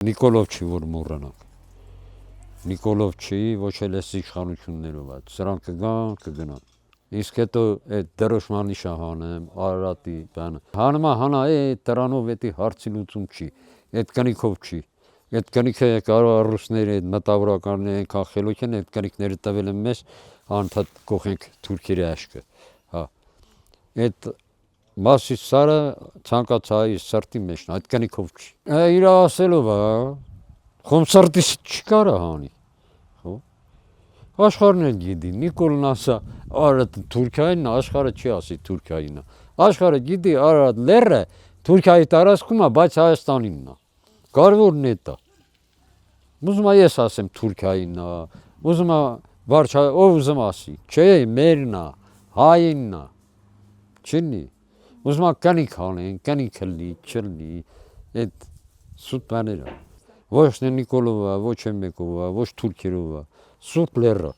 Նիկոլով չի, որ մոռանանք։ Նիկոլով չի, ոչ էլ էս իշխանություններով, սրանք կգնան։ Իսկ հետո այդ դրոշմանի շահանեմ, Արարատի բանը։ Հանմա հանա է դրանով էդի հարցի լուծում չի, այդ կնիքով չի։ Այդ կնիքը կարող ռուսները այդ մտավորականները այնքան խելոք են, այդ կնիքները տվել են մեզ, անդադ կողենք թուրքերի աշկը։ Հա։ Այդ Մասիս սարը ցանկացայի սրտի մեջ, այդ կնիքով չի։ Իր ասելով է, խոմ սրտիս չկարա հանի։ Ხო։ Աշխարհն էլ գիտի, Նիկոլն ասա, Արարատ Թուրքիային, աշխարհը չի ասի Թուրքիային։ Աշխարհը գիտի Արարատ լեռը Թուրքիայի տարածքում է, բայց Հայաստանինն է։ Կարևորն է դա։ Ուզում ես ասեմ Թուրքիային, ուզում ով ուզում ասի, չէ, մերն է, հայինն է։ Չնի։ Ուզում կնիկ անեն, կնիկ լի, չլի, այդ սուտ բաները։ Ոչ Նիկոլովը, ոչ Էմեկովը, ոչ Թուրքերովը, սուտ լեռը։